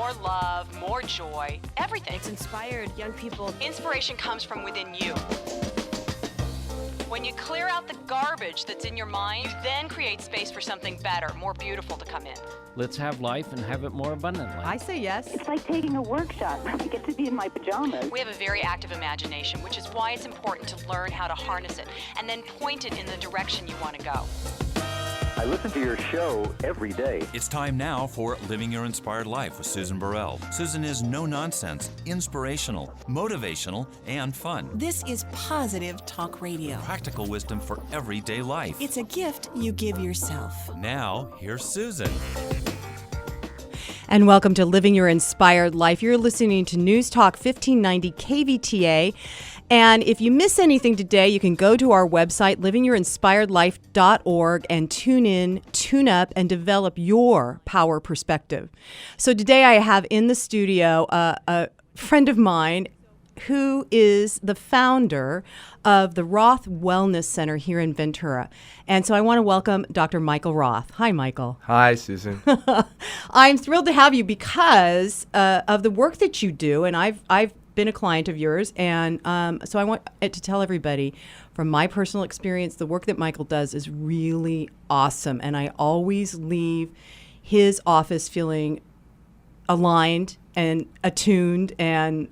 more love, more joy, everything. It's inspired young people. Inspiration comes from within you. When you clear out the garbage that's in your mind, you then create space for something better, more beautiful to come in. Let's have life and have it more abundantly. I say yes. It's like taking a workshop. I get to be in my pajamas. We have a very active imagination, which is why it's important to learn how to harness it and then point it in the direction you want to go. I listen to your show every day. It's time now for Living Your Inspired Life with Susan Burrell. Susan is no-nonsense, inspirational, motivational, and fun. This is positive talk radio. Practical wisdom for everyday life. It's a gift you give yourself. Now, here's Susan. And welcome to Living Your Inspired Life. You're listening to News Talk 1590 KVTA. And if you miss anything today, you can go to our website, livingyourinspiredlife.org, and tune in, tune up, and develop your power perspective. So today I have in the studio a friend of mine who is the founder of the Roth Wellness Center here in Ventura. And so I want to welcome Dr. Michael Roth. Hi, Michael. Hi, Susan. I'm thrilled to have you because of the work that you do, and I've been a client of yours, and so I want to tell everybody from my personal experience, the work that Michael does is really awesome, and I always leave his office feeling aligned and attuned and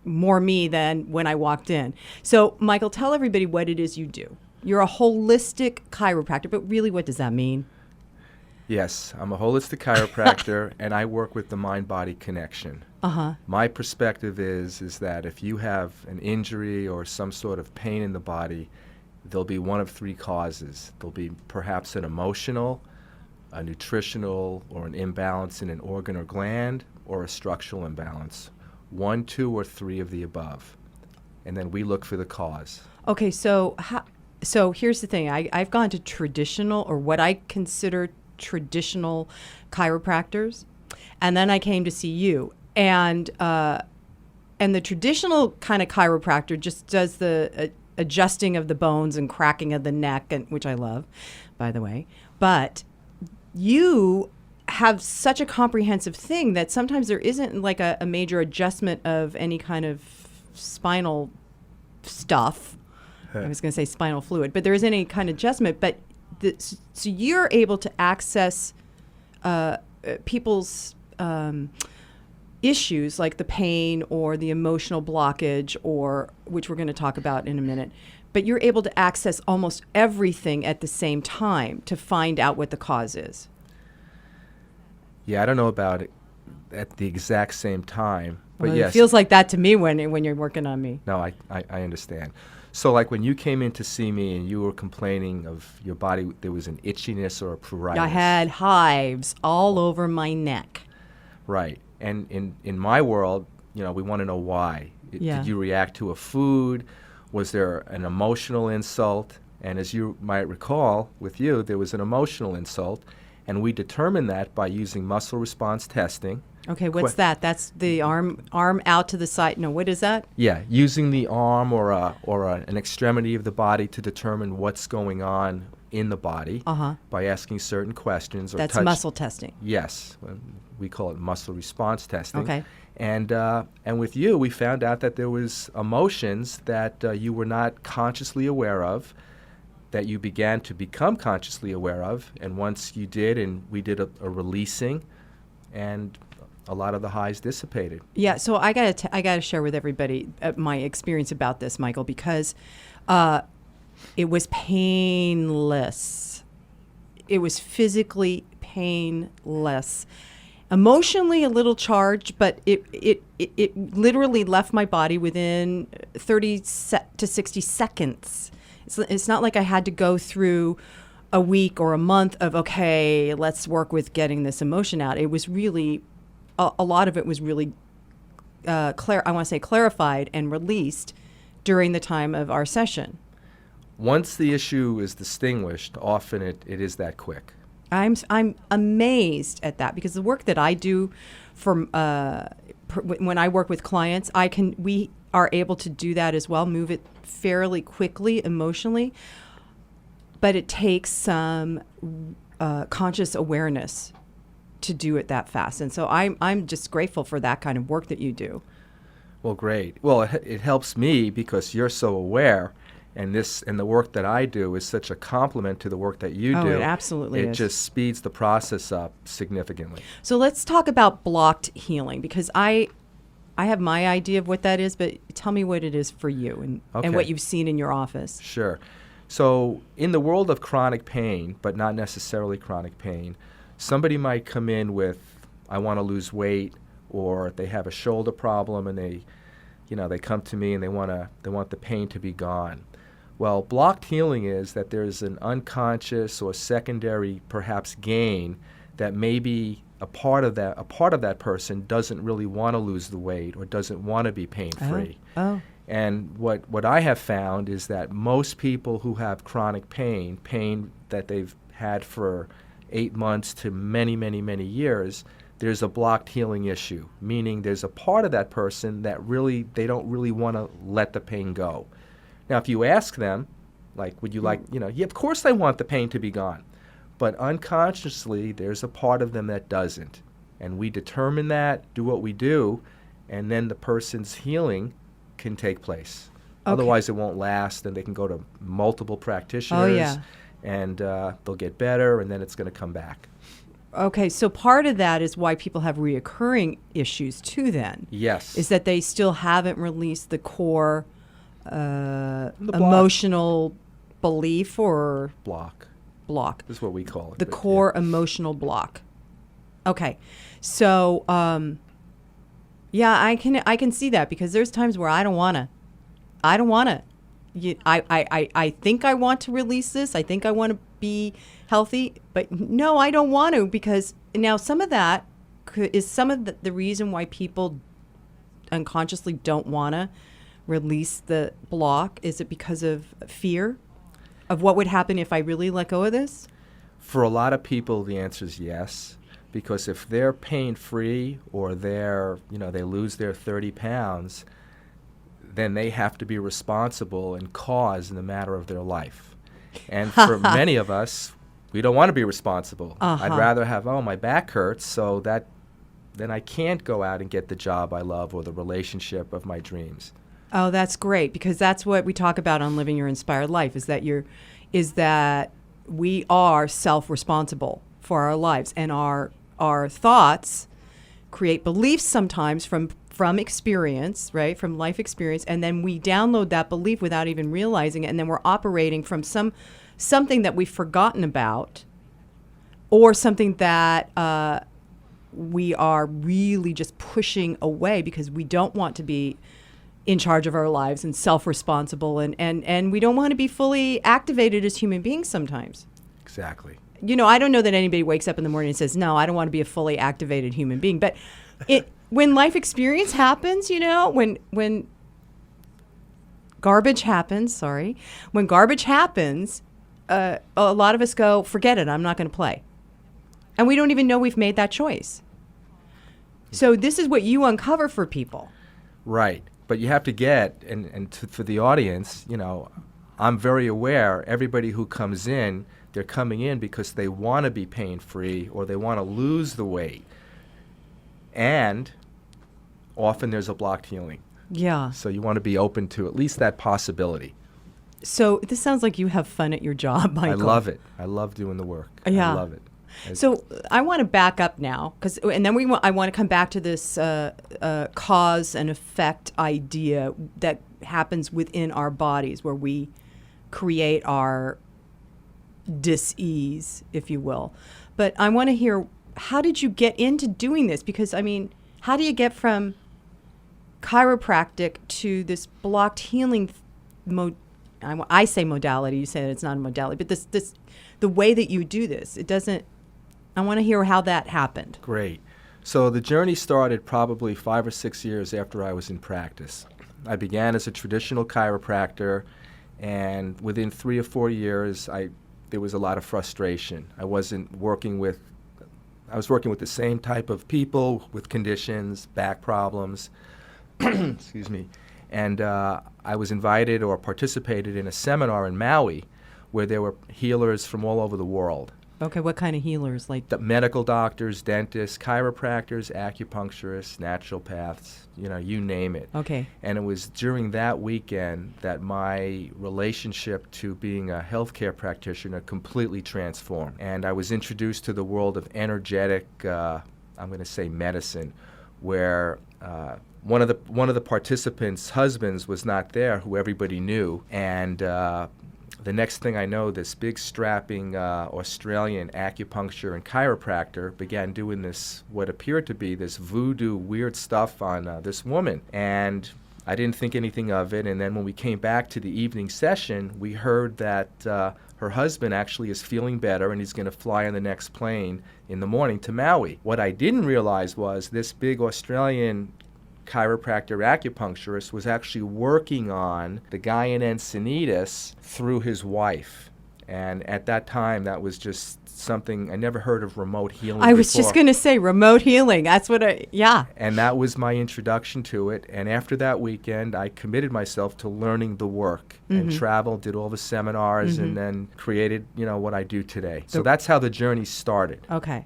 more me than when I walked in. So, Michael, tell everybody what it is you do. You're a holistic chiropractor, but really, what does that mean? Yes, I'm a holistic chiropractor, and I work with the mind-body connection. My perspective is that if you have an injury or some sort of pain in the body, there'll be one of three causes. There'll be perhaps an emotional, a nutritional, or an imbalance in an organ or gland, or a structural imbalance. 1, 2, or 3 of the above. And then we look for the cause. Okay, so here's the thing. I've gone to traditional, or what I consider traditional chiropractors, and then I came to see you. And the traditional kind of chiropractor just does the adjusting of the bones and cracking of the neck, and which I love, by the way. But you have such a comprehensive thing that sometimes there isn't like a major adjustment of any kind of spinal stuff. I was going to say spinal fluid, but there isn't any kind of adjustment. But so you're able to access people's issues like the pain or the emotional blockage, or which we're going to talk about in a minute. But you're able to access almost everything at the same time to find out what the cause is. Yeah, I don't know about it at the exact same time, but well, yes. It feels like that to me when you're working on me. No, I understand. So like when you came in to see me and you were complaining of your body, there was an itchiness or a pruritus. I had hives all over my neck. Right. And in my world, we want to know why. Yeah. Did you react to a food? Was there an emotional insult? And as you might recall, with you, there was an emotional insult. And we determined that by using muscle response testing. Okay, what's that? That's the arm out to the side. No, what is that? Yeah, using the arm or an extremity of the body to determine what's going on in the body by asking certain questions. Or That's touch. muscle testing. Yes, we call it muscle response testing. Okay. And with you, we found out that there was emotions that you were not consciously aware of, that you began to become consciously aware of, and once you did, and we did a releasing, and a lot of the highs dissipated. Yeah, so I gotta share with everybody my experience about this, Michael, because it was painless. It was physically painless. Emotionally a little charged, but it literally left my body within 30 to 60 seconds. It's not like I had to go through a week or a month of, okay, let's work with getting this emotion out. It was really, a lot of it was really, clarified and released during the time of our session. Once the issue is distinguished, often it is that quick. I'm amazed at that, because the work that I do when I work with clients, we are able to do that as well, move it fairly quickly emotionally, but it takes some conscious awareness to do it that fast. And so I'm just grateful for that kind of work that you do. Well, great. Well, it helps me because you're so aware, and the work that I do is such a complement to the work that you do. It absolutely It is. just speeds the process up significantly. So let's talk about blocked healing, because I have my idea of what that is, but tell me what it is for you and Okay. what you've seen in your office. Sure. So in the world of chronic pain, but not necessarily chronic pain, somebody might come in with, I want to lose weight, or they have a shoulder problem and they come to me and they want the pain to be gone. Well, blocked healing is that there's an unconscious or secondary perhaps gain that maybe a part of that person doesn't really want to lose the weight or doesn't want to be pain-free. Oh. And what I have found is that most people who have chronic pain that they've had for 8 months to many, many, many years, there's a blocked healing issue, meaning there's a part of that person that they don't really want to let the pain go. Now, if you ask them, like, would you like, yeah, of course I want the pain to be gone. But unconsciously, there's a part of them that doesn't. And we determine that, do what we do, and then the person's healing can take place. Okay. Otherwise, it won't last, and they can go to multiple practitioners, and they'll get better, and then it's going to come back. Okay, so part of that is why people have reoccurring issues too then. Yes. Is that they still haven't released the core block. emotional belief or block. This is what we call it. The but, core emotional block. Okay. So, yeah, I can see that, because there's times where I don't want to. I think I want to release this. I think I want to be healthy, but no, I don't want to, because now some of that is some of the reason why people unconsciously don't want to release the block. Is it because of fear of what would happen if I really let go of this? For a lot of people, the answer is yes, because if they're pain-free or they lose their 30 pounds, then they have to be responsible and cause in the matter of their life. And for many of us, we don't want to be responsible. I'd rather have, my back hurts, so that then I can't go out and get the job I love or the relationship of my dreams. Oh, that's great, because that's what we talk about on Living Your Inspired Life, is that we are self-responsible for our lives, and our thoughts create beliefs sometimes from experience, right? From life experience, and then we download that belief without even realizing it, and then we're operating from something that we've forgotten about, or something that we are really just pushing away because we don't want to be in charge of our lives and self-responsible, and we don't want to be fully activated as human beings sometimes. Exactly. I don't know that anybody wakes up in the morning and says, no, I don't want to be a fully activated human being. But when life experience happens, when garbage happens, a lot of us go, forget it, I'm not going to play. And we don't even know we've made that choice. So this is what you uncover for people. Right. But you have to get, for the audience, I'm very aware everybody who comes in, they're coming in because they want to be pain-free or they want to lose the weight. And often there's a blocked healing. Yeah. So you want to be open to at least that possibility. So this sounds like you have fun at your job, Michael. I love it. I love doing the work. Yeah. I love it. So I want to back up now, and then I want to come back to this cause and effect idea that happens within our bodies, where we create our dis-ease, if you will. But I want to hear, how did you get into doing this? Because, how do you get from chiropractic to this blocked healing I say modality, you say that it's not a modality, but this the way that you do this, it doesn't. I want to hear how that happened. Great. So the journey started probably 5 or 6 years after I was in practice. I began as a traditional chiropractor, and within 3 or 4 years, there was a lot of frustration. I was working with the same type of people with conditions, back problems, excuse me. And I was invited or participated in a seminar in Maui where there were healers from all over the world. Okay, what kind of healers? Like The medical doctors, dentists, chiropractors, acupuncturists, naturopaths, you name it. Okay. And it was during that weekend that my relationship to being a healthcare practitioner completely transformed. And I was introduced to the world of energetic, I'm going to say medicine, where one of the participants' husbands was not there, who everybody knew, and the next thing I know, this big strapping Australian acupuncture and chiropractor began doing this, what appeared to be this voodoo weird stuff on this woman. And I didn't think anything of it. And then when we came back to the evening session, we heard that her husband actually is feeling better and he's going to fly on the next plane in the morning to Maui. What I didn't realize was this big Australian chiropractor acupuncturist was actually working on the guy in Encinitas through his wife. And at that time, that was just something, I never heard of remote healing I was before. just going to say remote healing. That's what yeah. And that was my introduction to it. And after that weekend, I committed myself to learning the work and traveled, did all the seminars, and then created, what I do today. So that's how the journey started. Okay.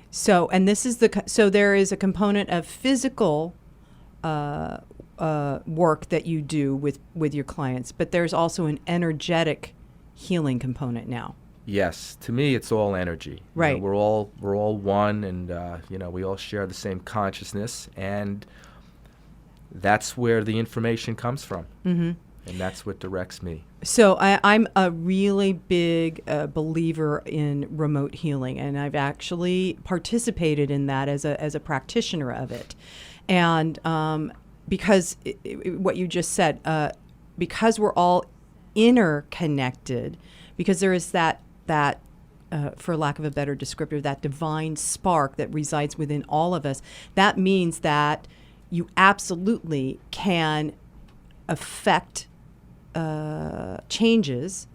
So, and this is so there is a component of physical work that you do with your clients, but there's also an energetic healing component now. Yes, to me, it's all energy. Right. We're all one, and we all share the same consciousness, and that's where the information comes from, and that's what directs me. So I'm a really big believer in remote healing, and I've actually participated in that as a practitioner of it, and because what you just said, because we're all interconnected, because there is that for lack of a better descriptor, that divine spark that resides within all of us, that means that you absolutely can affect changes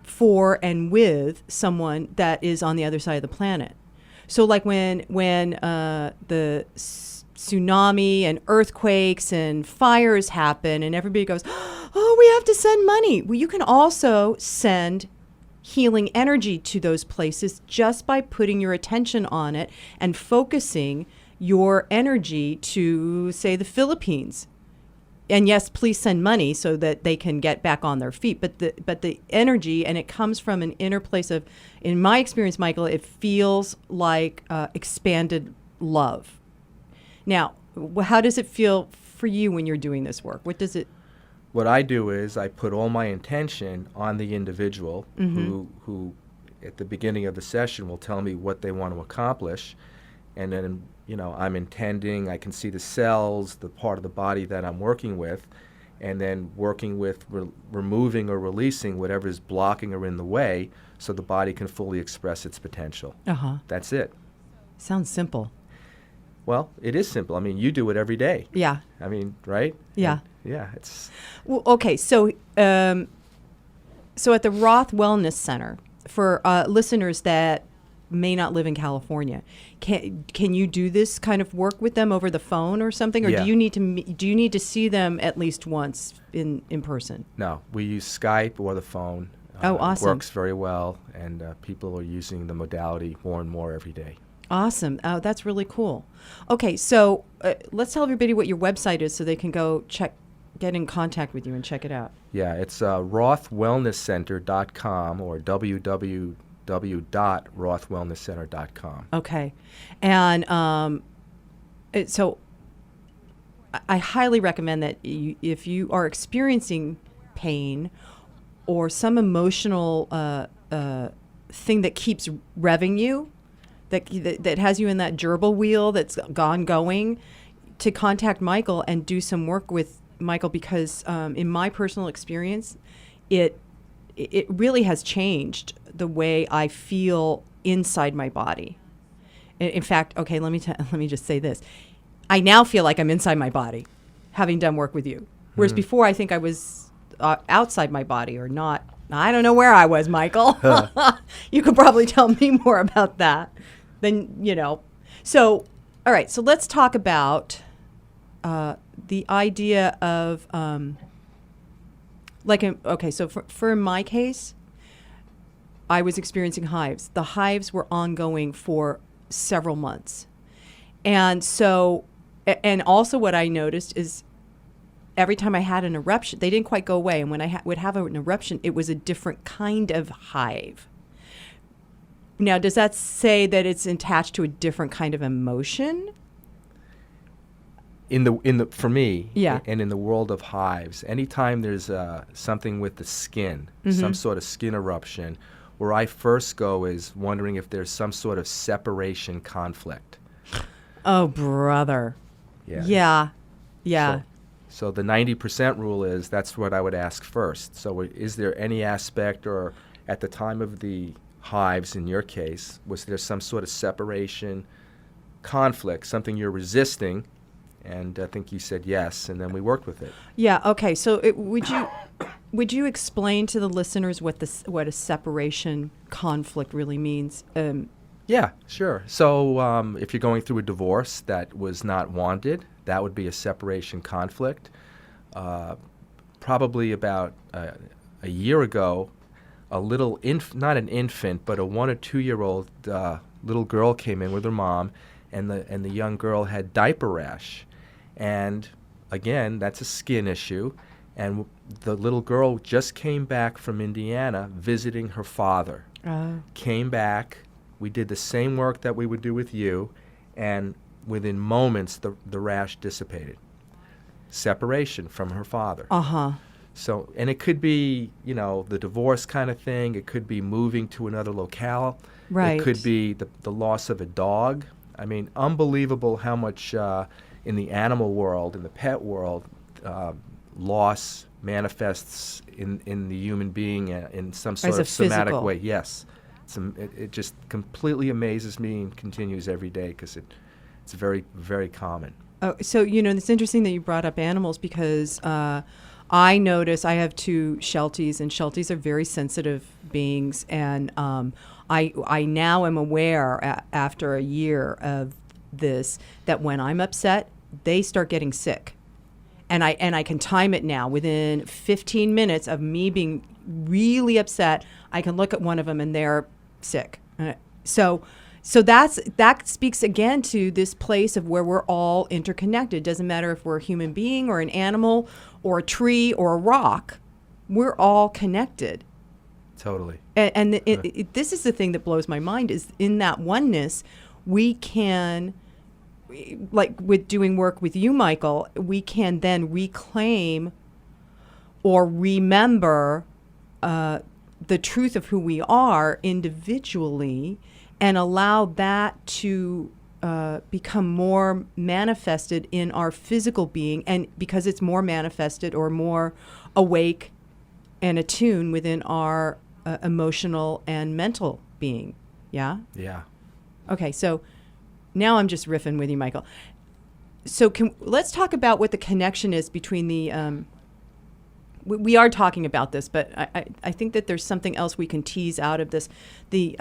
for and with someone that is on the other side of the planet. So like when the tsunami and earthquakes and fires happen and everybody goes, oh, we have to send money. Well, you can also send healing energy to those places just by putting your attention on it and focusing your energy to, say, the Philippines. And yes, please send money so that they can get back on their feet. But the energy, and it comes from an inner place of, in my experience, Michael, it feels like expanded love. Now, how does it feel for you when you're doing this work? What I do is I put all my intention on the individual who at the beginning of the session will tell me what they want to accomplish, and then I'm intending, I can see the cells, the part of the body that I'm working with, and then working with removing or releasing whatever is blocking or in the way so the body can fully express its potential. That's it. Sounds simple. Well, it is simple. I mean, you do it every day. Yeah. I mean, right? Yeah. Yeah, it's... Well, okay, so so at the Roth Wellness Center, for listeners that may not live in California, can you do this kind of work with them over the phone or something, or Yeah. do you need to see them at least once in person? No, we use Skype or the phone. Oh, awesome. It works very well, and people are using the modality more and more every day. Awesome. Oh, that's really cool. Okay, so let's tell everybody what your website is so they can go get in contact with you and check it out. Yeah, it's rothwellnesscenter.com or www.rothwellnesscenter.com. Okay. And so I highly recommend that if you are experiencing pain or some emotional thing that keeps revving you, that has you in that gerbil wheel that's going, to contact Michael and do some work with Michael, because in my personal experience, it really has changed the way I feel inside my body. In fact, okay, let me just say this. I now feel like I'm inside my body, having done work with you. Whereas before, I think I was outside my body or not. I don't know where I was, Michael. You could probably tell me more about that than, So, all right, so let's talk about the idea of, so for in my case, I was experiencing hives. The hives were ongoing for several months. And so, and also what I noticed is every time I had an eruption, they didn't quite go away. And when I would have an eruption, it was a different kind of hive. Now, does that say that it's attached to a different kind of emotion? For me, Yeah. and in the world of hives, anytime there's something with the skin, some sort of skin eruption, where I first go is wondering if there's some sort of separation conflict. Oh, brother. Yeah. Yeah. So the 90% rule is that's what I would ask first. So is there any aspect, or at the time of the hives in your case, was there some sort of separation conflict, something you're resisting? And I think you said yes, and then we worked with it. Yeah. Okay. So would you explain to the listeners what a separation conflict really means? Yeah, sure. So if you're going through a divorce that was not wanted, that would be a separation conflict. Probably about a year ago, a little not an infant, but a 1 or 2 year old little girl came in with her mom, and the young girl had diaper rash. And again, that's a skin issue. And the little girl just came back from Indiana visiting her father. Came back. We did the same work that we would do with you. And within moments, the rash dissipated. Separation from her father. So, and it could be, the divorce kind of thing. It could be moving to another locale. Right. It could be the loss of a dog. I mean, unbelievable how much in the animal world, in the pet world, loss manifests in the human being in some sort of somatic physical way. Yes. It just completely amazes me and continues every day because it's very, very common. Oh, so, it's interesting that you brought up animals because I notice I have 2 Shelties, and Shelties are very sensitive beings. And I now am aware after a year of this that when I'm upset, they start getting sick. And I can time it now. Within 15 minutes of me being really upset, I can look at one of them and they're sick. So that speaks again to this place of where we're all interconnected. Doesn't matter if we're a human being or an animal or a tree or a rock. We're all connected. Totally. And this is the thing that blows my mind is in that oneness, we can, like with doing work with you, Michael, we can then reclaim or remember the truth of who we are individually and allow that to become more manifested in our physical being. And because it's more manifested or more awake and attuned within our emotional and mental being. Yeah? Yeah. Okay, so now I'm just riffing with you, Michael. So let's talk about what the connection is between the we are talking about this, but I think that there's something else we can tease out of this. The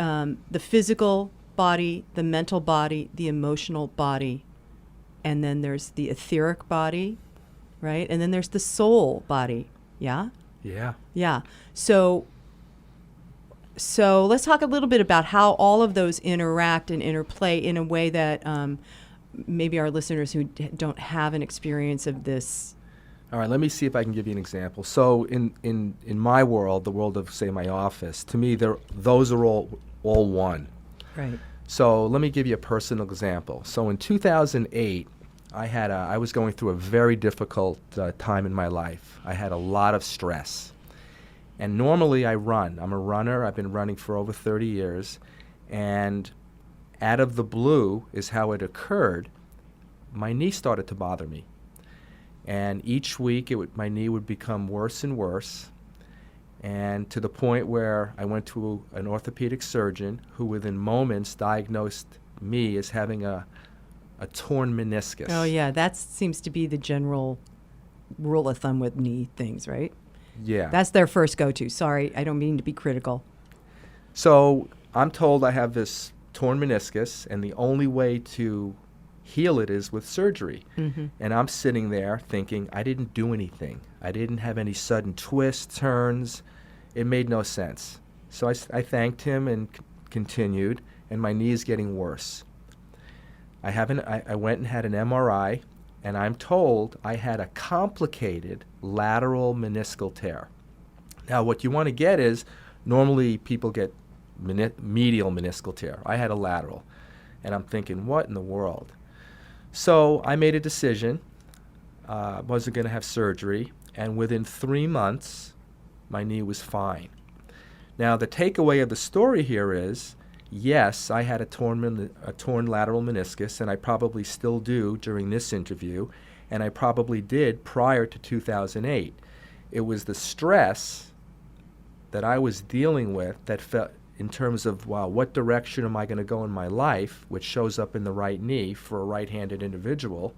physical body, the mental body, the emotional body, and then there's the etheric body, right? And then there's the soul body, yeah? Yeah. Yeah. So let's talk a little bit about how all of those interact and interplay in a way that maybe our listeners who don't have an experience of this. All right, let me see if I can give you an example. So in my world, the world of, say, my office, to me, those are all one. Right. So let me give you a personal example. So in 2008, I was going through a very difficult time in my life. I had a lot of stress. And normally I run. I'm a runner. I've been running for over 30 years. And out of the blue is how it occurred. My knee started to bother me. And each week my knee would become worse and worse. And to the point where I went to an orthopedic surgeon who within moments diagnosed me as having a torn meniscus. Oh, yeah. That seems to be the general rule of thumb with knee things, right? Yeah. That's their first go-to. Sorry, I don't mean to be critical. So I'm told I have this torn meniscus, and the only way to heal it is with surgery. Mm-hmm. And I'm sitting there thinking, I didn't do anything. I didn't have any sudden twists, turns. It made no sense. So I thanked him and continued, and my knee is getting worse. I went and had an MRI, and I'm told I had a complicated lateral meniscal tear. Now, what you want to get is, normally people get medial meniscal tear. I had a lateral, and I'm thinking, what in the world? So I made a decision. Wasn't going to have surgery, and within 3 months, my knee was fine. Now, the takeaway of the story here is, yes, I had a torn lateral meniscus, and I probably still do during this interview, and I probably did prior to 2008. It was the stress that I was dealing with that felt, in terms of, wow, what direction am I going to go in my life, which shows up in the right knee for a right-handed individual,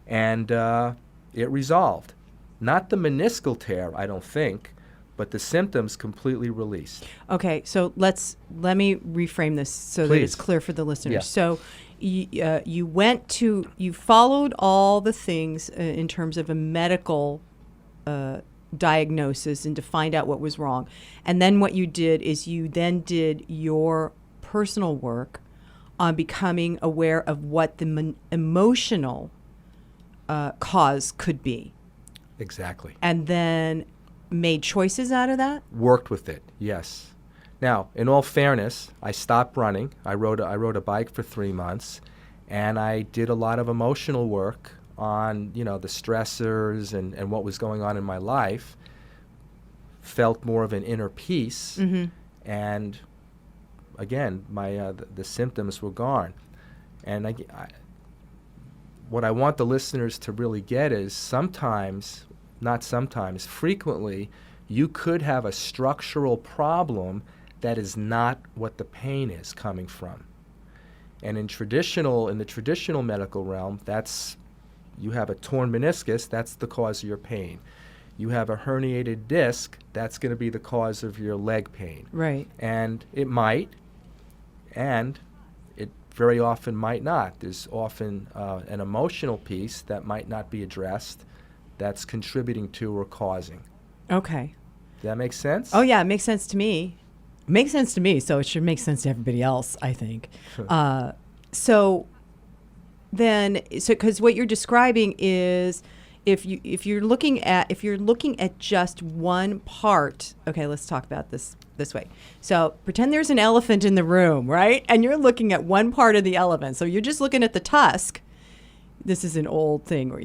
and it resolved. Not the meniscal tear, I don't think, but the symptoms completely released. Okay, so let me reframe this so that it's clear for the listeners. Yeah. So you followed all the things in terms of a medical diagnosis and to find out what was wrong. And then what you did is you then did your personal work on becoming aware of what the emotional cause could be. Exactly. And then made choices out of that? Worked with it, yes. Now, in all fairness, I stopped running. I rode a bike for 3 months, and I did a lot of emotional work on, the stressors and what was going on in my life. Felt more of an inner peace, and again, my the symptoms were gone. And what I want the listeners to really get is frequently, you could have a structural problem that is not what the pain is coming from. And in the traditional medical realm, you have a torn meniscus, that's the cause of your pain. You have a herniated disc, that's going to be the cause of your leg pain. Right. And it might, and it very often might not. There's often an emotional piece that might not be addressed that's contributing to or causing. Okay. Does that make sense? Oh, yeah, it makes sense to me. It makes sense to me, so it should make sense to everybody else, I think. So because what you're describing is if you're looking at just one part. Okay, let's talk about this way. So pretend there's an elephant in the room, right? And you're looking at one part of the elephant. So you're just looking at the tusk. This is an old thing, or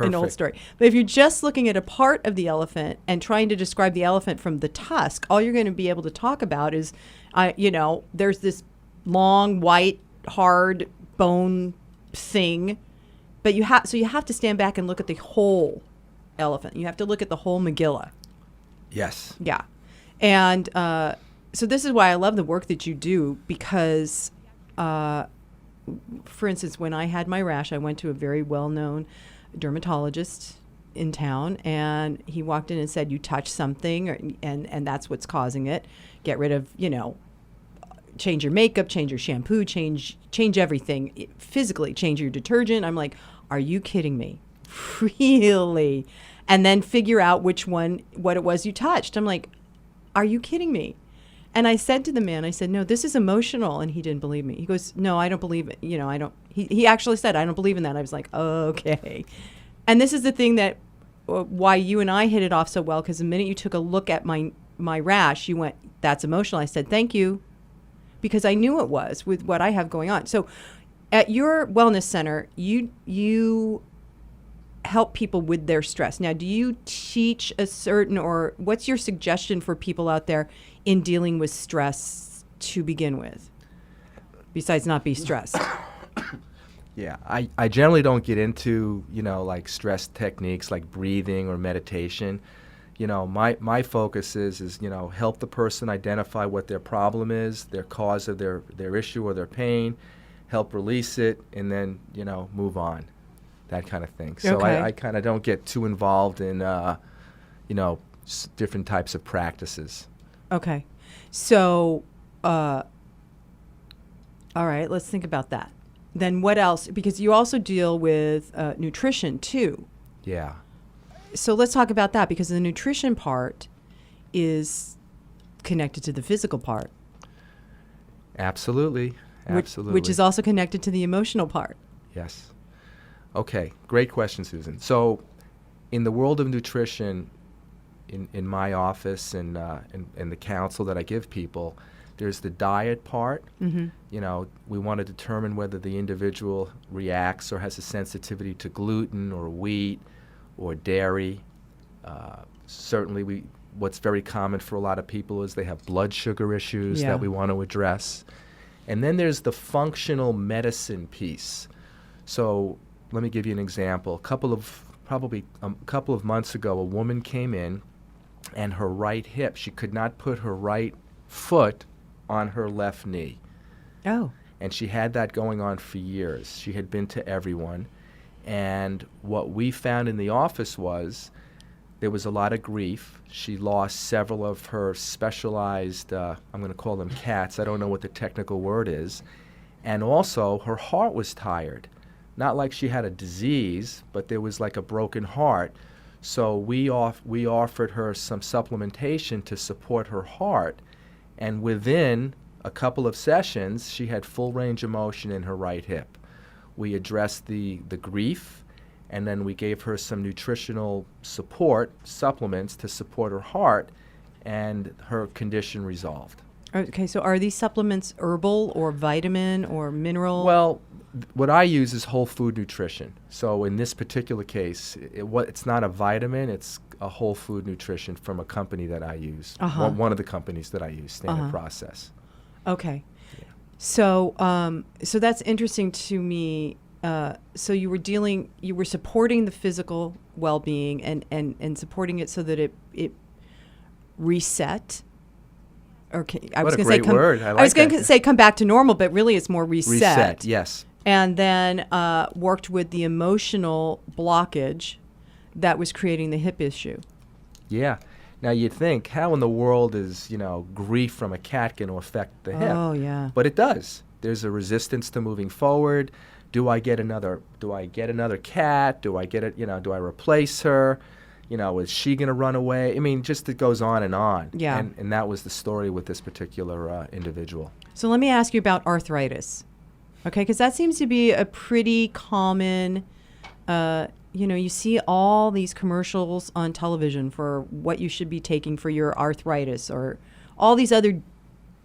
an old story. But if you're just looking at a part of the elephant and trying to describe the elephant from the tusk, all you're going to be able to talk about is, there's this long, white, hard bone thing. But you have to stand back and look at the whole elephant. You have to look at the whole Megillah. Yes. Yeah. And so this is why I love the work that you do, because for instance, when I had my rash, I went to a very well-known dermatologist in town, and he walked in and said, you touched something, and that's what's causing it. Get rid of, change your makeup, change your shampoo, change everything. Physically, change your detergent. I'm like, are you kidding me? Really? And then figure out what it was you touched. I'm like, are you kidding me? And I said to the man, I said, no, this is emotional. And he didn't believe me. He goes, no, I don't believe it. I don't. He actually said, I don't believe in that. I was like, okay. And this is the thing that why you and I hit it off so well, because the minute you took a look at my rash, you went, that's emotional. I said, thank you, because I knew it was with what I have going on. So at your wellness center, you help people with their stress. Now, do you teach or what's your suggestion for people out there in dealing with stress to begin with, besides not be stressed? Yeah, I generally don't get into, like stress techniques like breathing or meditation. My focus is help the person identify what their problem is, their cause of their issue or their pain, help release it, and then, move on. That kind of thing. So Okay. I kind of don't get too involved in, different types of practices. Okay. So, all right, let's think about that. Then what else? Because you also deal with nutrition too. Yeah. So let's talk about that, because the nutrition part is connected to the physical part. Absolutely. Absolutely. Which is also connected to the emotional part. Yes. Okay, great question, Susan. So in the world of nutrition, in my office and the counsel that I give people, there's the diet part. Mm-hmm. You know, we want to determine whether the individual reacts or has a sensitivity to gluten or wheat or dairy. Certainly, what's very common for a lot of people is they have blood sugar issues that we want to address. And then there's the functional medicine piece. So let me give you an example. Probably a couple of months ago, a woman came in, and her right hip, she could not put her right foot on her left knee. Oh. And she had that going on for years. She had been to everyone. And what we found in the office was there was a lot of grief. She lost several of her specialized, I'm going to call them cats. I don't know what the technical word is. And also, her heart was tired. Not like she had a disease, but there was like a broken heart. So we offered her some supplementation to support her heart. And within a couple of sessions, she had full range of motion in her right hip. We addressed the grief, and then we gave her some nutritional support, supplements to support her heart, and her condition resolved. Okay, so are these supplements herbal or vitamin or mineral? Well, what I use is whole food nutrition. So in this particular case, it's not a vitamin, it's a whole food nutrition from a company that I use. One of the companies that I use, Standard Process. Okay. Yeah. So so that's interesting to me. So you were supporting the physical well-being and supporting it so that it reset. Okay, I was going to say come back to normal, but really it's more reset. Reset, yes. And then worked with the emotional blockage that was creating the hip issue. Yeah. Now you'd think, how in the world is, grief from a cat going to affect the hip? Oh, yeah. But it does. There's a resistance to moving forward. Do I get another cat? Do I get it, do I replace her? Is she going to run away? I mean, just it goes on and on. Yeah. And that was the story with this particular individual. So let me ask you about arthritis. Okay, because that seems to be a pretty common, you see all these commercials on television for what you should be taking for your arthritis or all these other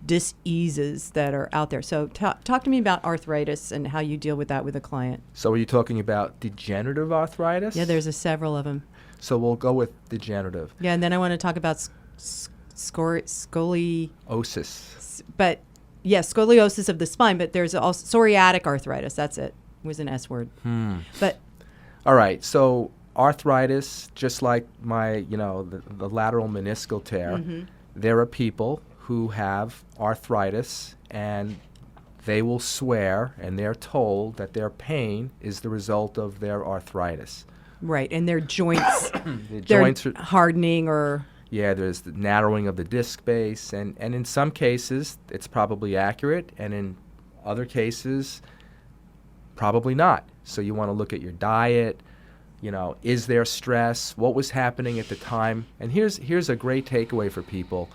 diseases that are out there. So talk to me about arthritis and how you deal with that with a client. So are you talking about degenerative arthritis? Yeah, there's several of them. So we'll go with degenerative. Yeah, and then I want to talk about scoliosis. But yes, scoliosis of the spine, but there's also psoriatic arthritis. That's it. It was an S word. But all right. So arthritis, just like my, the lateral meniscal tear, there are people who have arthritis and they will swear and they're told that their pain is the result of their arthritis. Right, and their joints, joints are hardening or... Yeah, there's the narrowing of the disc space, and in some cases, it's probably accurate, and in other cases, probably not. So you want to look at your diet, is there stress, what was happening at the time? And here's a great takeaway for people,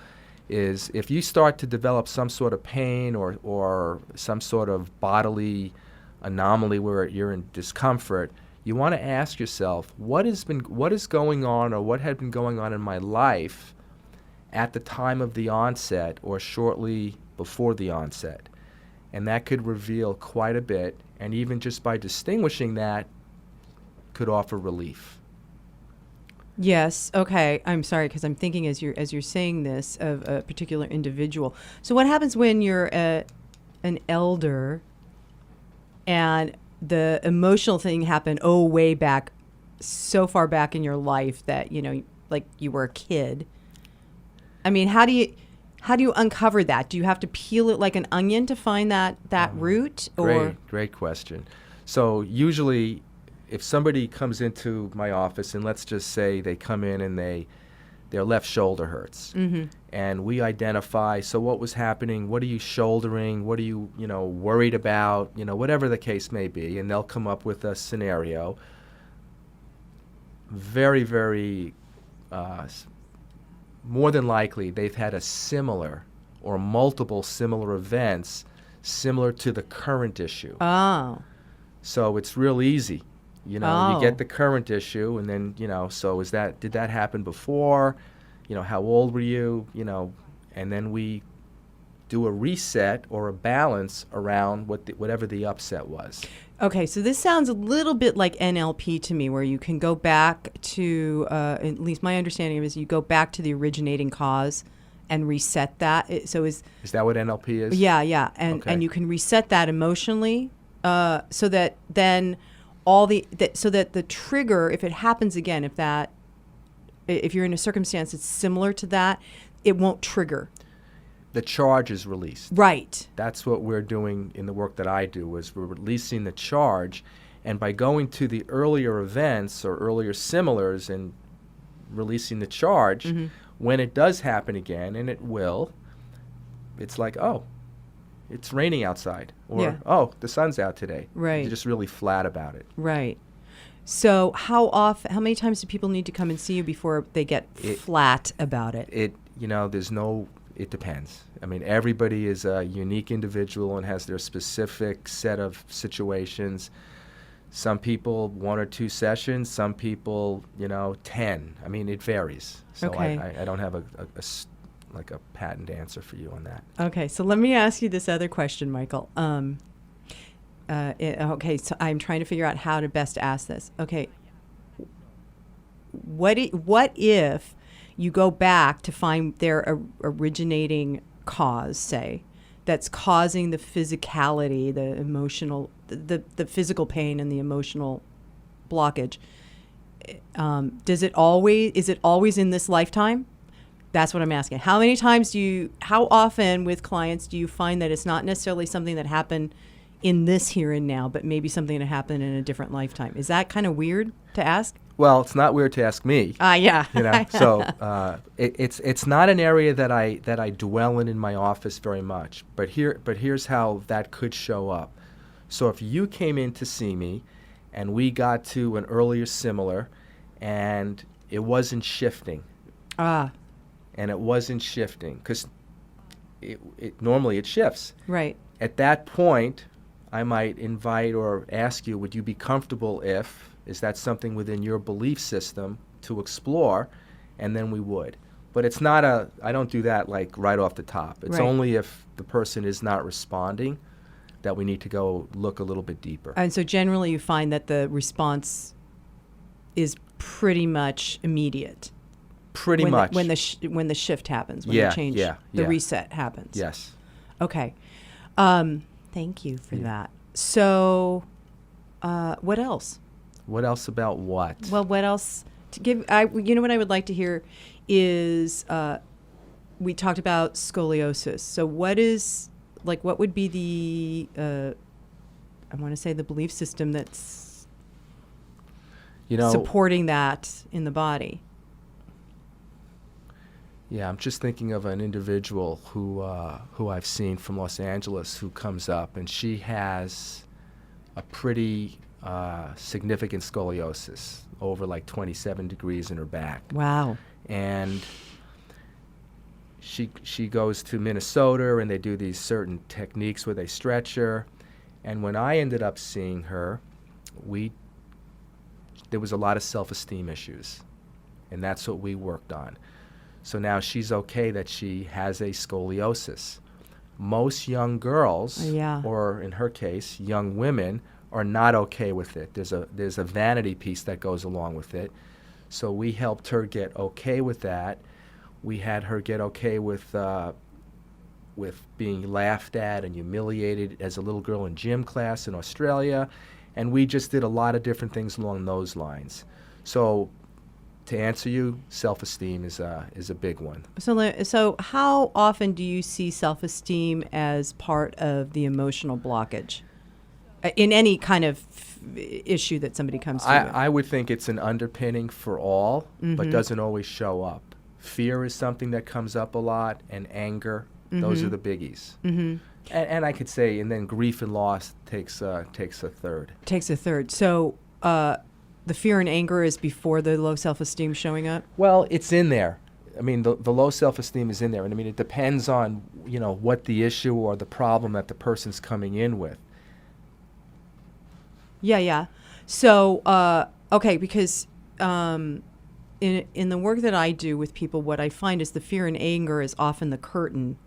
is if you start to develop some sort of pain or some sort of bodily anomaly where you're in discomfort, you want to ask yourself, what is going on or what had been going on in my life at the time of the onset or shortly before the onset? And that could reveal quite a bit, and even just by distinguishing that could offer relief. Yes. Okay. I'm sorry because I'm thinking as you're saying this of a particular individual. So what happens when you're an elder and the emotional thing happened way back, so far back in your life that like you were a kid? I mean, how do you uncover that? Do you have to peel it like an onion to find that root? Or Great question. So usually, if somebody comes into my office and let's just say they come in and their left shoulder hurts, and we identify, so what was happening, what are you shouldering, what are you, worried about, whatever the case may be, and they'll come up with a scenario. Very, very more than likely they've had a similar or multiple similar events similar to the current issue. Oh. So it's real easy. You know, you Oh. get the current issue, and then, you know, so did that happen before? You know, how old were you? You know, and then we do a reset or a balance around whatever the upset was. Okay, so this sounds a little bit like NLP to me, where you can go back to, at least my understanding of it is you go back to the originating cause and reset that. Is that what NLP is? Yeah, yeah, and Okay. and you can reset that emotionally, so that then so that the trigger, if it happens again, if you're in a circumstance that's similar to that, it won't trigger. The charge is released. Right. That's what we're doing in the work that I do, is we're releasing the charge, and by going to the earlier events or earlier similars and releasing the charge, when it does happen again, and it will, it's like, oh, it's raining outside, or Yeah. oh, the sun's out today. Right. You're just really flat about it. Right. So how many times do people need to come and see you before they get flat about it? It depends. I mean, everybody is a unique individual and has their specific set of situations. Some people 1 or 2 sessions, some people, 10. I mean, it varies. So Okay. I don't have a patent answer for you on that. Okay, so let me ask you this other question, Michael. Okay, so I'm trying to figure out how to best ask this. Okay, what if you go back to find their originating cause, say, that's causing the physicality, the emotional, the physical pain and the emotional blockage? Is it always in this lifetime? That's what I'm asking. How often with clients do you find that it's not necessarily something that happened in this here and now, but maybe something that happened in a different lifetime? Is that kind of weird to ask? Well, it's not weird to ask me. Yeah. So it's not an area that I dwell in my office very much. But here's how that could show up. So if you came in to see me, and we got to an earlier similar, and it wasn't shifting. And it wasn't shifting because it normally it shifts. Right. At that point, I might invite or ask you, would you be comfortable is that something within your belief system to explore? And then we would. But it's not I don't do that like right off the top. It's Right. only if the person is not responding that we need to go look a little bit deeper. And so generally you find that the response is pretty much immediate. Pretty much. When the shift happens, when the change, the reset happens. Yes. Okay. Thank you for that. So, what else? What else about what? Well, what else to give? What I would like to hear is we talked about scoliosis. So, what would be the I want to say the belief system that's supporting that in the body? Yeah, I'm just thinking of an individual who I've seen from Los Angeles who comes up, and she has a pretty significant scoliosis, over like 27 degrees in her back. Wow. And she goes to Minnesota, and they do these certain techniques where they stretch her. And when I ended up seeing her, there was a lot of self-esteem issues, and that's what we worked on. So now she's okay that she has a scoliosis. Most young girls, or in her case, young women, are not okay with it. There's a vanity piece that goes along with it. So we helped her get okay with that. We had her get okay with being laughed at and humiliated as a little girl in gym class in Australia, and we just did a lot of different things along those lines. So to answer you, self-esteem is a big one. So how often do you see self-esteem as part of the emotional blockage in any kind of issue that somebody comes to you with? I would think it's an underpinning for all, but doesn't always show up. Fear is something that comes up a lot, and anger. Those are the biggies. And I could say, and then grief and loss takes a third. Takes a third. So the fear and anger is before the low self-esteem showing up? Well, it's in there. I mean, the low self-esteem is in there. And I mean, it depends on, what the issue or the problem that the person's coming in with. Yeah. So, okay, because in the work that I do with people, what I find is the fear and anger is often the curtain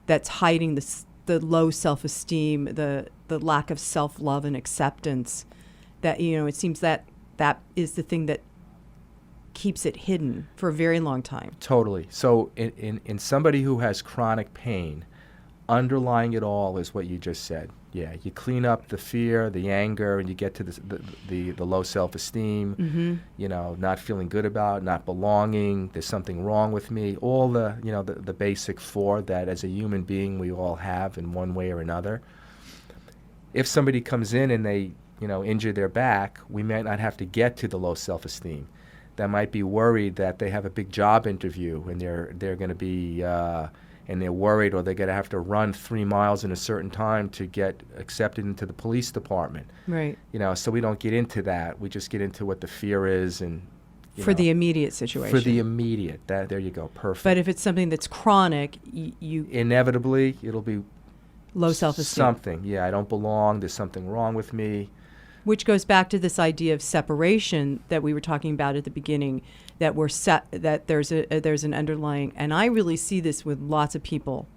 that's hiding the low self-esteem, the lack of self-love and acceptance. That, it seems that is the thing that keeps it hidden for a very long time. Totally. So in somebody who has chronic pain, underlying it all is what you just said. Yeah, you clean up the fear, the anger, and you get to the low self-esteem, not feeling good about, not belonging, there's something wrong with me, all the basic four that as a human being we all have in one way or another. If somebody comes in and they, injure their back, we might not have to get to the low self-esteem. That might be worried that they have a big job interview and they're going to be and they're worried, or they're going to have to run 3 miles in a certain time to get accepted into the police department. Right. So we don't get into that. We just get into what the fear is and for the immediate situation. For the immediate. There you go. Perfect. But if it's something that's chronic, you inevitably it'll be low self-esteem. Something. Yeah, I don't belong. There's something wrong with me. Which goes back to this idea of separation that we were talking about at the beginning, that that there's an underlying, and I really see this with lots of people.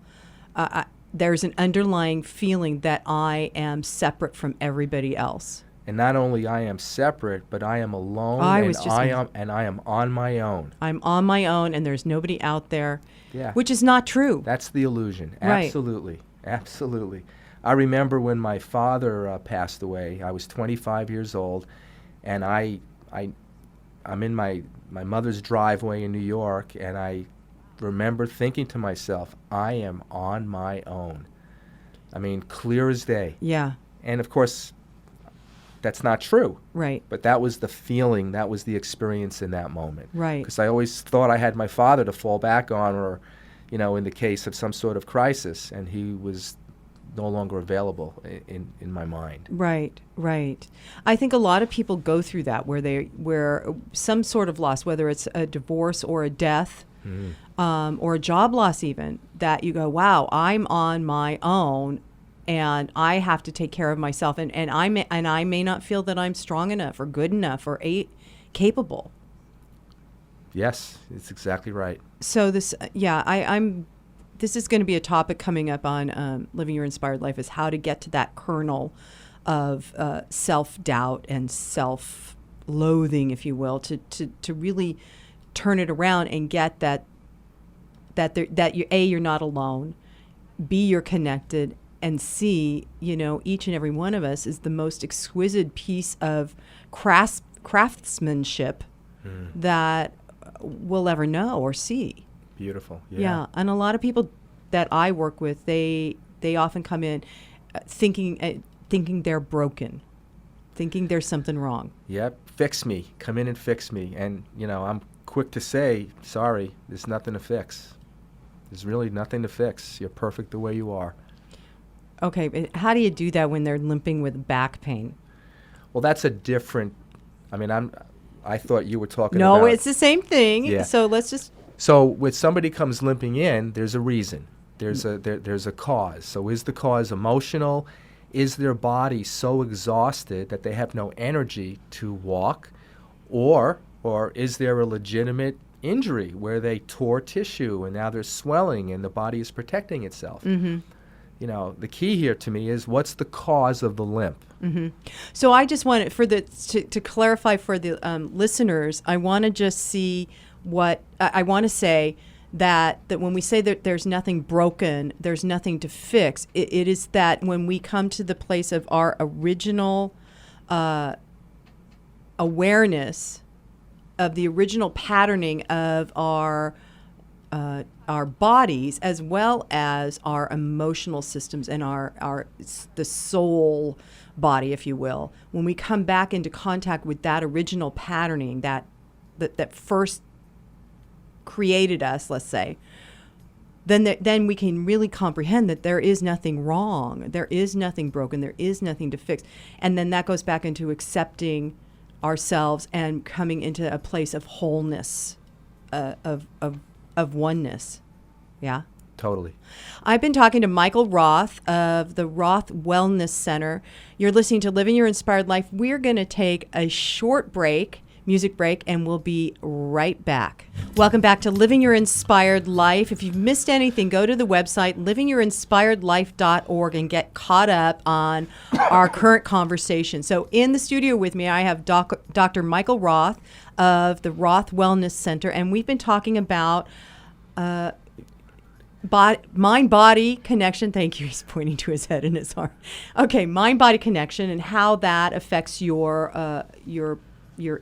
There's an underlying feeling that I am separate from everybody else. And not only I am separate, but I am alone, I am on my own. I'm on my own, and there's nobody out there. Yeah. Which is not true. That's the illusion. Right. Absolutely. Absolutely. I remember when my father passed away. I was 25 years old, and I'm in my mother's driveway in New York, and I remember thinking to myself, I am on my own. I mean, clear as day. Yeah. And of course, that's not true. Right. But that was the feeling, that was the experience in that moment. Right. Because I always thought I had my father to fall back on, or, in the case of some sort of crisis, and he was no longer available in my mind. Right. I think a lot of people go through that where some sort of loss, whether it's a divorce or a death, or a job loss even, that you go, wow, I'm on my own and I have to take care of myself, and I may not feel that I'm strong enough or good enough or capable. Yes, it's exactly right. So this, this is going to be a topic coming up on Living Your Inspired Life, is how to get to that kernel of self-doubt and self-loathing, if you will, to really turn it around and get that you're not alone, B, you're connected, and C, each and every one of us is the most exquisite piece of craftsmanship that we'll ever know or see. Beautiful. Yeah, and a lot of people that I work with, they often come in thinking they're broken, thinking there's something wrong. Yep, fix me. Come in and fix me. And, I'm quick to say, sorry, there's nothing to fix. There's really nothing to fix. You're perfect the way you are. Okay, but how do you do that when they're limping with back pain? Well, that's a different, I thought you were talking about. No, it's the same thing. Yeah. So let's just. So when somebody comes limping in, there's a reason. There's a cause. So is the cause emotional? Is their body so exhausted that they have no energy to walk? Or is there a legitimate injury where they tore tissue and now there's swelling and the body is protecting itself? Mm-hmm. The key here to me is, what's the cause of the limp? Mm-hmm. So I just want to clarify for the listeners, I want to just see what I want to say, that when we say that there's nothing broken, there's nothing to fix, it is that when we come to the place of our original awareness of the original patterning of our bodies, as well as our emotional systems and the soul body, if you will, when we come back into contact with that original patterning that first created us, let's say, then we can really comprehend that there is nothing wrong, there is nothing broken, there is nothing to fix. And then that goes back into accepting ourselves and coming into a place of wholeness, of of oneness. Yeah. Totally. I've been talking to Michael Roth of the Roth Wellness Center. You're listening to Living Your Inspired Life. We're going to take a short break, music break, and we'll be right back. Welcome back to Living Your Inspired Life. If you've missed anything, go to the website livingyourinspiredlife.org and get caught up on our current conversation. So in the studio with me, I have Dr. Michael Roth of the Roth Wellness Center, and we've been talking about mind-body connection. Thank you. He's pointing to his head and his arm. Okay, mind-body connection and how that affects your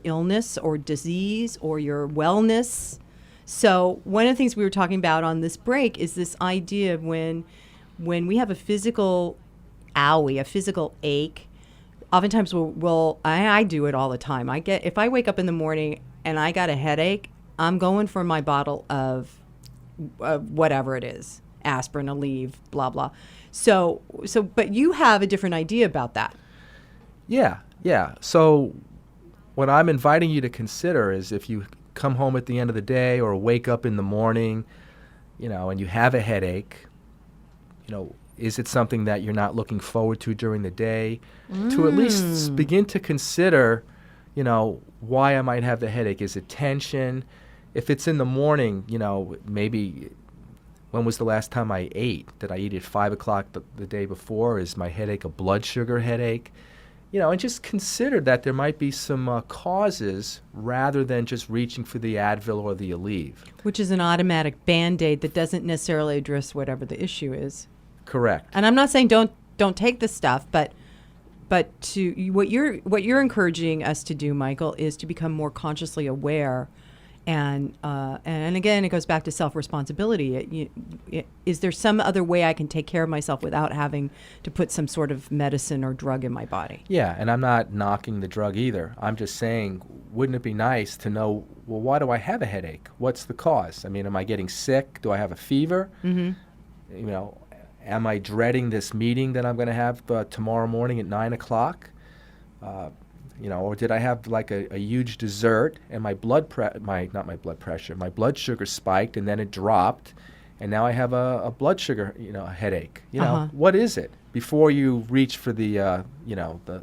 illness or disease or your wellness. So one of the things we were talking about on this break is this idea of when we have a physical owie, a physical ache. Oftentimes I do it all the time. If I wake up in the morning and I got a headache, I'm going for my bottle of whatever it is, aspirin, Aleve, blah, blah. So, but you have a different idea about that. Yeah. So what I'm inviting you to consider is if you come home at the end of the day or wake up in the morning, and you have a headache, is it something that you're not looking forward to during the day? To at least begin to consider, why I might have the headache. Is it tension? If it's in the morning, maybe when was the last time I ate? Did I eat at 5 o'clock the day before? Is my headache a blood sugar headache? And just consider that there might be some causes rather than just reaching for the Advil or the Aleve. Which is an automatic Band-Aid that doesn't necessarily address whatever the issue is. Correct. And I'm not saying don't take the stuff, but what you're encouraging us to do, Michael, is to become more consciously aware. And again, it goes back to self-responsibility. Is there some other way I can take care of myself without having to put some sort of medicine or drug in my body? Yeah, and I'm not knocking the drug either. I'm just saying, wouldn't it be nice to know, well, why do I have a headache? What's the cause? I mean, am I getting sick? Do I have a fever? Mm-hmm. Am I dreading this meeting that I'm going to have tomorrow morning at 9 o'clock? Or did I have like a huge dessert and my blood sugar spiked and then it dropped, and now I have a blood sugar headache. What is it before you reach for the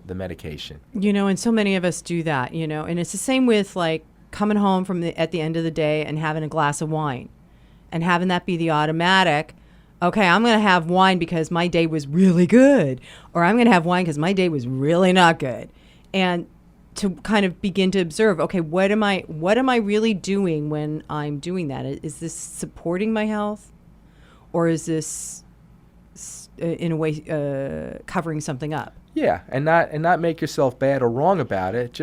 medication? And so many of us do that. And it's the same with like coming home at the end of the day and having a glass of wine, and having that be the automatic. Okay, I'm going to have wine because my day was really good, or I'm going to have wine because my day was really not good. And to kind of begin to observe, okay, what am I really doing when I'm doing that? Is this supporting my health, or is this in a way covering something up? Yeah, and not make yourself bad or wrong about it.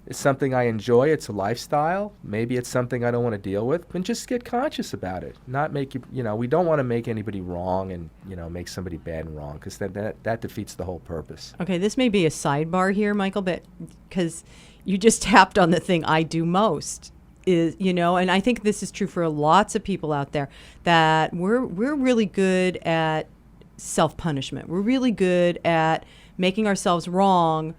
It's something I enjoy. It's a lifestyle. Maybe it's something I don't want to deal with, and just get conscious about it. Not make we don't want to make anybody wrong and make somebody bad and wrong, because that defeats the whole purpose. Okay, this may be a sidebar here, Michael, but because you just tapped on the thing I do most is and I think this is true for lots of people out there, that we're really good at self-punishment. We're really good at making ourselves wrong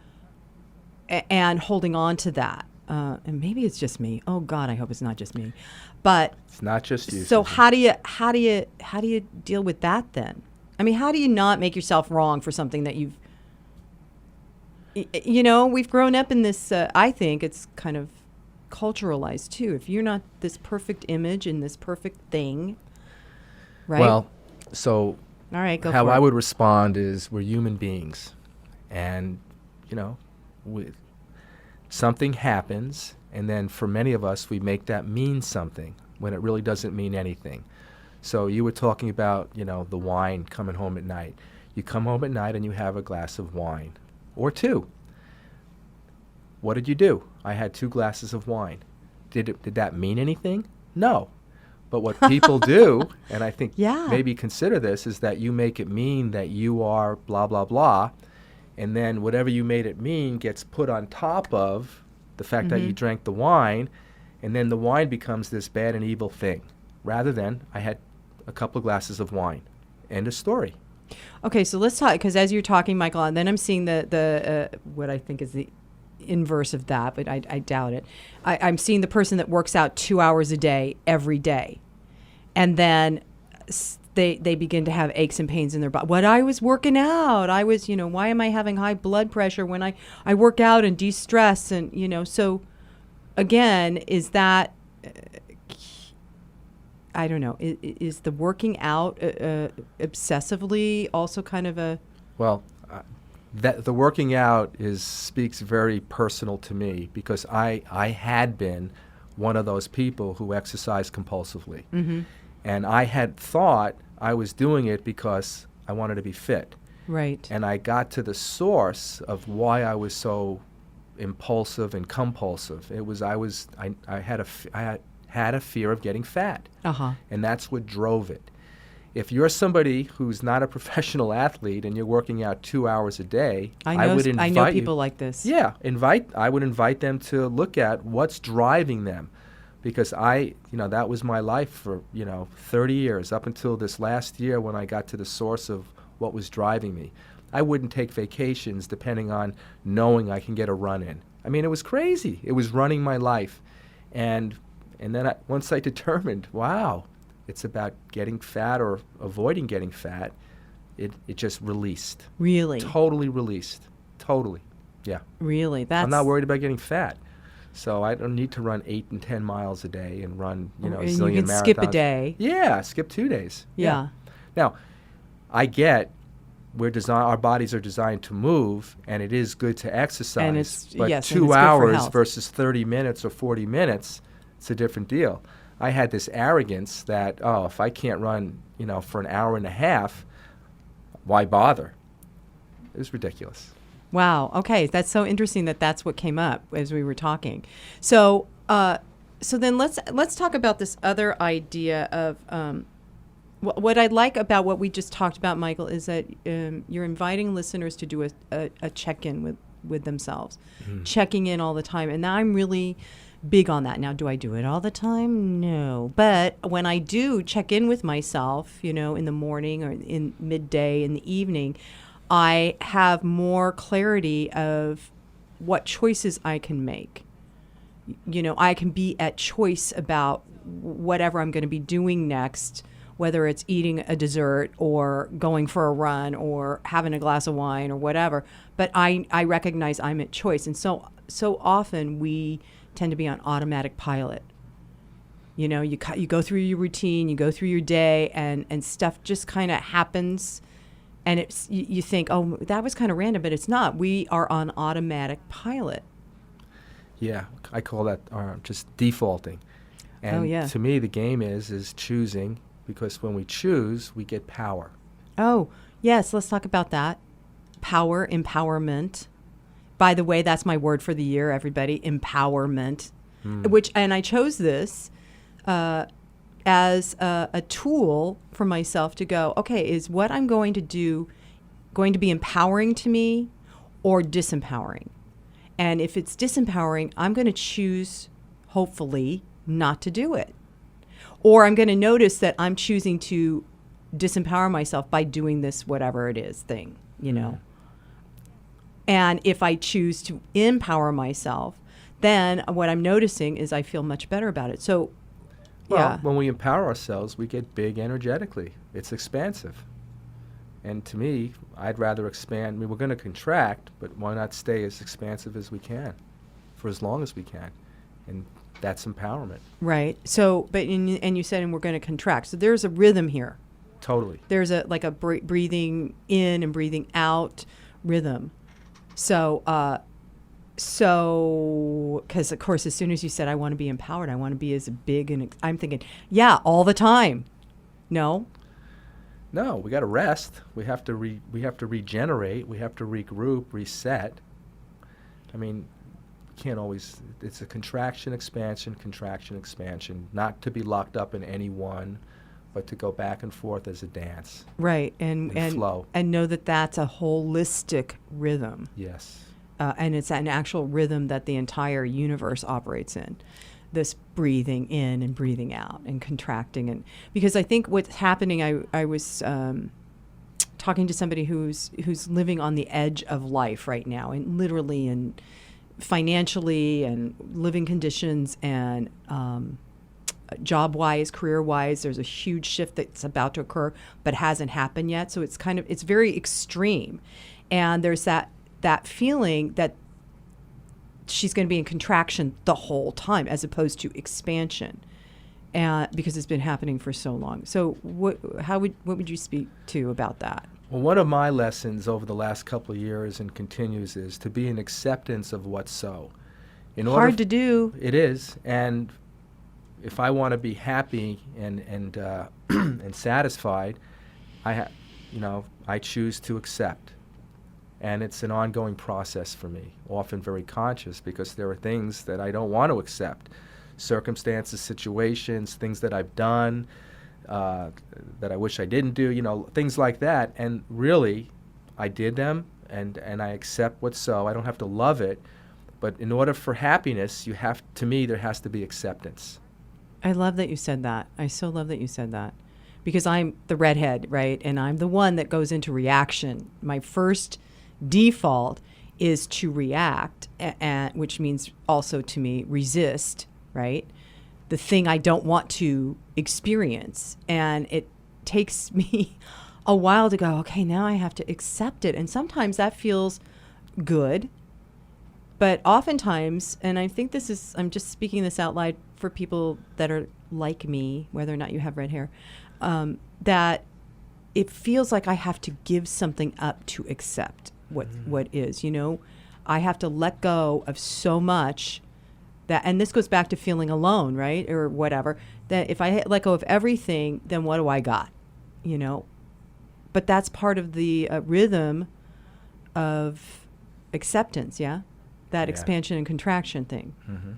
and holding on to that. And maybe it's just me. Oh God, I hope it's not just me. But it's not just you. So how do you deal with that then? I mean, how do you not make yourself wrong for something that you've we've grown up in this I think it's kind of culturalized too. If you're not this perfect image and this perfect thing, right? Well, so all right, go how for I it. would respond is, we're human beings, and something happens, and then for many of us, we make that mean something when it really doesn't mean anything. So you were talking about, the wine coming home at night. You come home at night and you have a glass of wine, or two. What did you do? I had 2 glasses of wine. Did that mean anything? No. But what people do, and I think maybe consider this, is that you make it mean that you are blah, blah, blah, and then whatever you made it mean gets put on top of the fact that you drank the wine, and then the wine becomes this bad and evil thing, rather than I had a couple of glasses of wine. End of story. Okay, so let's talk, because as you're talking, Michael, and then I'm seeing the what I think is the inverse of that, but I doubt it. I'm seeing the person that works out 2 hours a day every day, and then they begin to have aches and pains in their body. When I was working out, I was, why am I having high blood pressure when I work out and de-stress? And, so again, is that, I don't know, is the working out obsessively also kind of a... Well, that the working out speaks very personal to me, because I had been one of those people who exercised compulsively. Mm-hmm. And I had thought I was doing it because I wanted to be fit. Right. And I got to the source of why I was so impulsive and compulsive. It was I had a fear of getting fat. Uh-huh. And that's what drove it. If you're somebody who's not a professional athlete and you're working out 2 hours a day, I would invite I know people like this. Yeah, I would invite them to look at what's driving them. Because that was my life for, 30 years, up until this last year when I got to the source of what was driving me. I wouldn't take vacations depending on knowing I can get a run in. I mean, it was crazy. It was running my life. And then once I determined, wow, it's about getting fat or avoiding getting fat, it just released. Really? Totally released. Totally. Yeah. Really? I'm not worried about getting fat. So I don't need to run 8 and 10 miles a day and run, a and zillion you can marathons. skip a day. Yeah, skip 2 days. Yeah. Now, I get our bodies are designed to move, and it is good to exercise. And it's, but yes, 2 and it's good for hours health. versus 30 minutes or 40 minutes, it's a different deal. I had this arrogance that, if I can't run, for an hour and a half, why bother? It was ridiculous. Wow. Okay, that's so interesting that's what came up as we were talking. So, so then let's talk about this other idea of what I like about what we just talked about, Michael, is that you're inviting listeners to do a check-in with themselves, checking in all the time, and I'm really big on that. Now, do I do it all the time? No, but when I do check in with myself, in the morning or in midday, in the evening, I have more clarity of what choices I can make. I can be at choice about whatever I'm going to be doing next, whether it's eating a dessert or going for a run or having a glass of wine or whatever. But I recognize I'm at choice. And so often we tend to be on automatic pilot. You go through your routine, you go through your day, and stuff just kind of happens. And you think, oh, that was kind of random, but it's not. We are on automatic pilot. Yeah, I call that just defaulting. And to me, the game is choosing, because when we choose, we get power. Oh, yes, let's talk about that. Power, empowerment. By the way, that's my word for the year, everybody, empowerment. And I chose this as a tool for myself to go, okay, is what I'm going to do going to be empowering to me or disempowering? And if it's disempowering, I'm going to choose, hopefully, not to do it. Or I'm going to notice that I'm choosing to disempower myself by doing this whatever it is thing, And if I choose to empower myself, then what I'm noticing is I feel much better about it. So, well, when we empower ourselves, we get big energetically. It's expansive. And to me, I'd rather expand. I mean, we're going to contract, but why not stay as expansive as we can for as long as we can? And that's empowerment. Right. So, and you said, and we're going to contract. So there's a rhythm here. Totally. There's a breathing in and breathing out rhythm. So, because of course, as soon as you said, I want to be empowered, I want to be as big, and I'm thinking, yeah, all the time. No, we got to rest. We have to regenerate. We have to regroup, reset. I mean, we can't always. It's a contraction, expansion, not to be locked up in any one, but to go back and forth as a dance. Right, and flow, and know that that's a holistic rhythm. Yes. And it's an actual rhythm that the entire universe operates in, this breathing in and breathing out and contracting. And because I think what's happening, I was talking to somebody who's living on the edge of life right now, and literally in financially and living conditions and job-wise, career-wise, there's a huge shift that's about to occur but hasn't happened yet. So it's very extreme. And there's that feeling that she's going to be in contraction the whole time as opposed to expansion, because it's been happening for so long. So what would you speak to about that? Well, one of my lessons over the last couple of years and continues is to be in acceptance of what's so. Hard to do. It is. And if I want to be happy and and satisfied, I choose to accept. And it's an ongoing process for me, often very conscious, because there are things that I don't want to accept. Circumstances, situations, things that I've done that I wish I didn't do, things like that. And really, I did them, and I accept what's so. I don't have to love it. But in order for happiness, to me, there has to be acceptance. I love that you said that. I so love that you said that. Because I'm the redhead, right? And I'm the one that goes into reaction. My first default is to react, which means also to me resist, right? The thing I don't want to experience. And it takes me a while to go, okay, now I have to accept it. And sometimes that feels good. But oftentimes, and I think I'm just speaking this out loud for people that are like me, whether or not you have red hair, that it feels like I have to give something up to accept what is, I have to let go of so much and this goes back to feeling alone, right? Or whatever, that if I let go of everything, then what do I got? But that's part of the rhythm of acceptance, yeah? That expansion and contraction thing. Mm-hmm.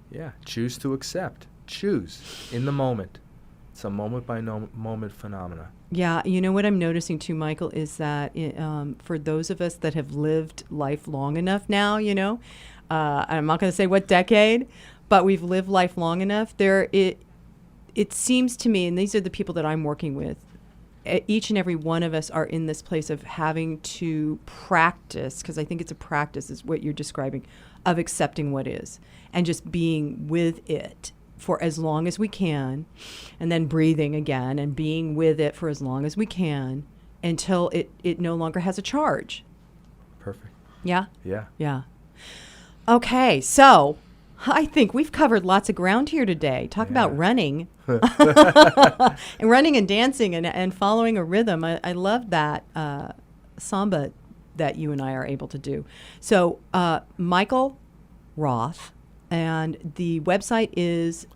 Yeah, choose to accept. Choose in the moment. It's a moment by moment phenomena. Yeah, what I'm noticing too, Michael, is that for those of us that have lived life long enough now, I'm not going to say what decade, but we've lived life long enough. It seems to me, and these are the people that I'm working with, each and every one of us are in this place of having to practice, because I think it's a practice, is what you're describing, of accepting what is and just being with it for as long as we can, and then breathing again and being with it for as long as we can until it no longer has a charge. Perfect. Yeah? Yeah. Yeah. Okay, so I think we've covered lots of ground here today. Talk about running. And running and dancing and following a rhythm. I love that samba that you and I are able to do. So Michael Roth, and the website is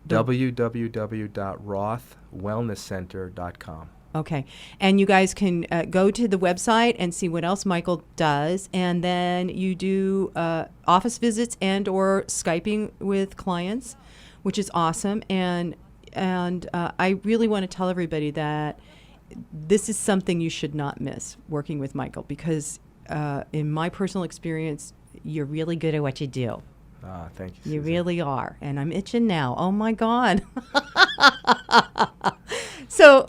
www.rothwellnesscenter.com. Okay. And you guys can go to the website and see what else Michael does. And then you do office visits and or Skyping with clients, which is awesome. And I really want to tell everybody that this is something you should not miss, working with Michael, because in my personal experience, you're really good at what you do. Thank you, Susan. You really are. And I'm itching now. Oh, my God. So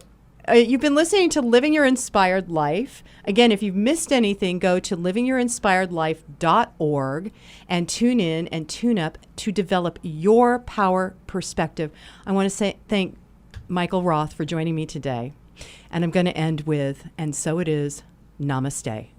you've been listening to Living Your Inspired Life. Again, if you've missed anything, go to livingyourinspiredlife.org and tune in and tune up to develop your power perspective. I want to thank Michael Roth for joining me today. And I'm going to end with, and so it is, namaste.